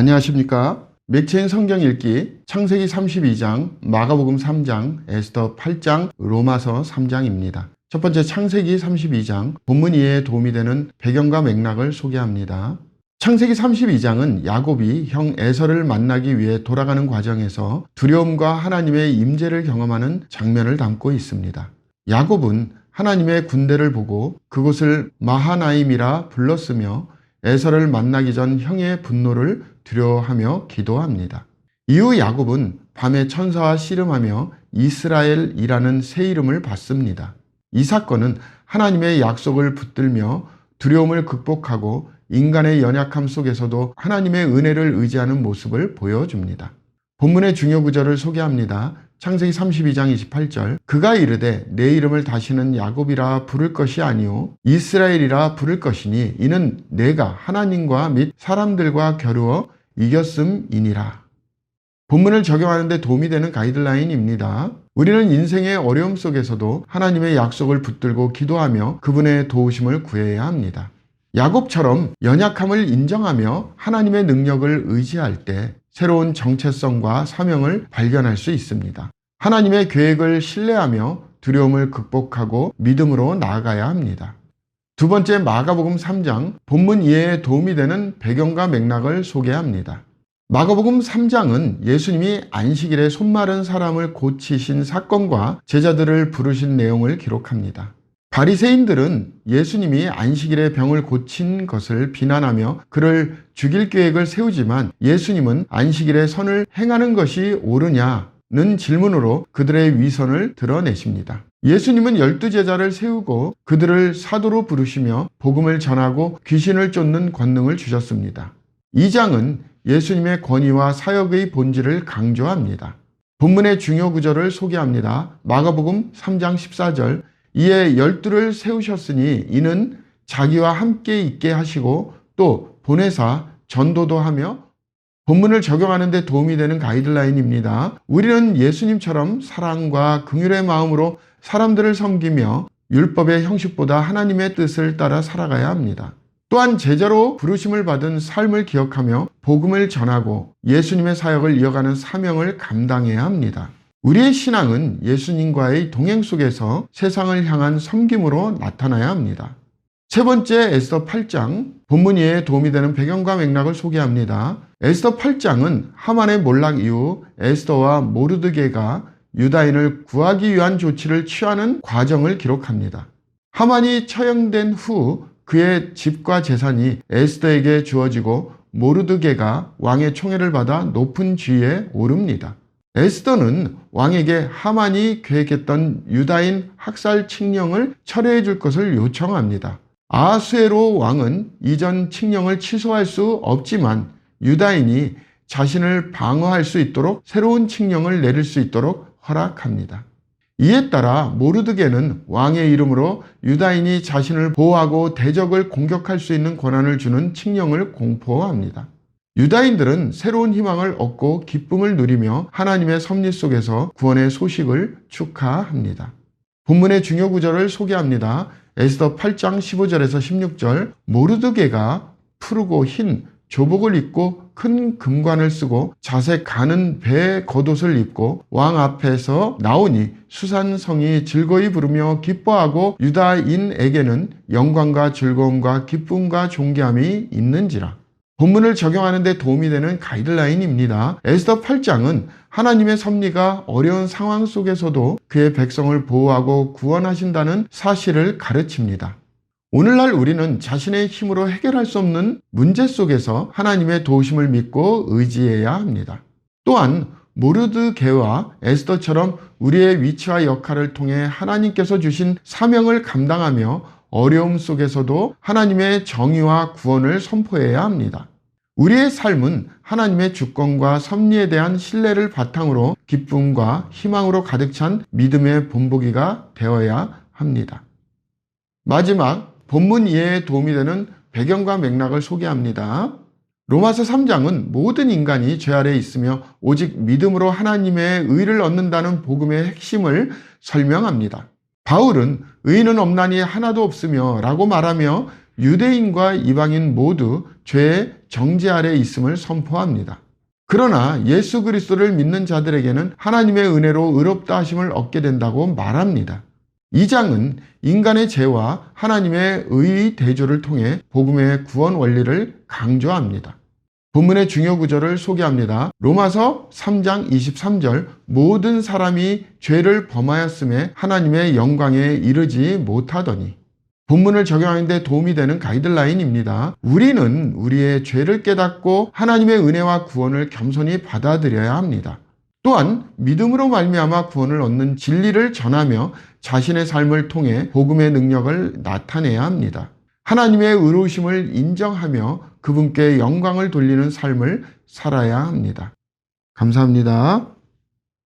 안녕하십니까? 맥체인 성경 읽기 창세기 32장, 마가복음 3장, 에스더 8장, 로마서 3장입니다. 첫 번째 창세기 32장, 본문 이해에 도움이 되는 배경과 맥락을 소개합니다. 창세기 32장은 야곱이 형 에서를 만나기 위해 돌아가는 과정에서 두려움과 하나님의 임재를 경험하는 장면을 담고 있습니다. 야곱은 하나님의 군대를 보고 그곳을 마하나임이라 불렀으며 에서를 만나기 전 형의 분노를 두려워하며 기도합니다. 이후 야곱은 밤에 천사와 씨름하며 이스라엘이라는 새 이름을 받습니다. 이 사건은 하나님의 약속을 붙들며 두려움을 극복하고 인간의 연약함 속에서도 하나님의 은혜를 의지하는 모습을 보여줍니다. 본문의 중요 구절을 소개합니다. 창세기 32장 28절, 그가 이르되 내 이름을 다시는 야곱이라 부를 것이 아니요 이스라엘이라 부를 것이니 이는 내가 하나님과 및 사람들과 겨루어 이겼음이니라. 본문을 적용하는 데 도움이 되는 가이드라인입니다. 우리는 인생의 어려움 속에서도 하나님의 약속을 붙들고 기도하며 그분의 도우심을 구해야 합니다. 야곱처럼 연약함을 인정하며 하나님의 능력을 의지할 때 새로운 정체성과 사명을 발견할 수 있습니다. 하나님의 계획을 신뢰하며 두려움을 극복하고 믿음으로 나아가야 합니다. 두 번째 마가복음 3장, 본문 이해에 도움이 되는 배경과 맥락을 소개합니다. 마가복음 3장은 예수님이 안식일에 손마른 사람을 고치신 사건과 제자들을 부르신 내용을 기록합니다. 바리새인들은 예수님이 안식일에 병을 고친 것을 비난하며 그를 죽일 계획을 세우지만 예수님은 안식일에 선을 행하는 것이 옳으냐는 질문으로 그들의 위선을 드러내십니다. 예수님은 12제자를 세우고 그들을 사도로 부르시며 복음을 전하고 귀신을 쫓는 권능을 주셨습니다. 이 장은 예수님의 권위와 사역의 본질을 강조합니다. 본문의 중요 구절을 소개합니다. 마가복음 3장 14절, 이에 12를 세우셨으니 이는 자기와 함께 있게 하시고 또 보내사 전도도 하며. 본문을 적용하는 데 도움이 되는 가이드라인입니다. 우리는 예수님처럼 사랑과 긍휼의 마음으로 사람들을 섬기며 율법의 형식보다 하나님의 뜻을 따라 살아가야 합니다. 또한 제자로 부르심을 받은 삶을 기억하며 복음을 전하고 예수님의 사역을 이어가는 사명을 감당해야 합니다. 우리의 신앙은 예수님과의 동행 속에서 세상을 향한 섬김으로 나타나야 합니다. 세 번째 에스더 8장, 본문 이해에 도움이 되는 배경과 맥락을 소개합니다. 에스더 8장은 하만의 몰락 이후 에스더와 모르드게가 유다인을 구하기 위한 조치를 취하는 과정을 기록합니다. 하만이 처형된 후 그의 집과 재산이 에스더에게 주어지고 모르드게가 왕의 총애를 받아 높은 지위에 오릅니다. 에스더는 왕에게 하만이 계획했던 유다인 학살 칙령을 철회해 줄 것을 요청합니다. 아하수에로 왕은 이전 칙령을 취소할 수 없지만 유다인이 자신을 방어할 수 있도록 새로운 칙령을 내릴 수 있도록 허락합니다. 이에 따라 모르드게는 왕의 이름으로 유다인이 자신을 보호하고 대적을 공격할 수 있는 권한을 주는 칙령을 공포합니다. 유다인들은 새로운 희망을 얻고 기쁨을 누리며 하나님의 섭리 속에서 구원의 소식을 축하합니다. 본문의 중요 구절을 소개합니다. 에스더 8장 15절에서 16절, 모르드게가 푸르고 흰 조복을 입고 큰 금관을 쓰고 자색 가는 배 겉옷을 입고 왕 앞에서 나오니 수산성이 즐거이 부르며 기뻐하고 유다인에게는 영광과 즐거움과 기쁨과 존귀함이 있는지라. 본문을 적용하는 데 도움이 되는 가이드라인입니다. 에스더 8장은 하나님의 섭리가 어려운 상황 속에서도 그의 백성을 보호하고 구원하신다는 사실을 가르칩니다. 오늘날 우리는 자신의 힘으로 해결할 수 없는 문제 속에서 하나님의 도우심을 믿고 의지해야 합니다. 또한 모르드게와 에스더처럼 우리의 위치와 역할을 통해 하나님께서 주신 사명을 감당하며 어려움 속에서도 하나님의 정의와 구원을 선포해야 합니다. 우리의 삶은 하나님의 주권과 섭리에 대한 신뢰를 바탕으로 기쁨과 희망으로 가득 찬 믿음의 본보기가 되어야 합니다. 마지막 본문 이해에 도움이 되는 배경과 맥락을 소개합니다. 로마서 3장은 모든 인간이 죄 아래에 있으며 오직 믿음으로 하나님의 의를 얻는다는 복음의 핵심을 설명합니다. 바울은 의인은 없나니 하나도 없으며 라고 말하며 유대인과 이방인 모두 죄의 정죄 아래 있음을 선포합니다. 그러나 예수 그리스도를 믿는 자들에게는 하나님의 은혜로 의롭다 하심을 얻게 된다고 말합니다. 이 장은 인간의 죄와 하나님의 의의 대조를 통해 복음의 구원 원리를 강조합니다. 본문의 중요 구절을 소개합니다. 로마서 3장 23절 모든 사람이 죄를 범하였음에 하나님의 영광에 이르지 못하더니 본문을 적용하는 데 도움이 되는 가이드라인입니다. 우리는 우리의 죄를 깨닫고 하나님의 은혜와 구원을 겸손히 받아들여야 합니다. 또한 믿음으로 말미암아 구원을 얻는 진리를 전하며 자신의 삶을 통해 복음의 능력을 나타내야 합니다. 하나님의 의로우심을 인정하며 그분께 영광을 돌리는 삶을 살아야 합니다. 감사합니다.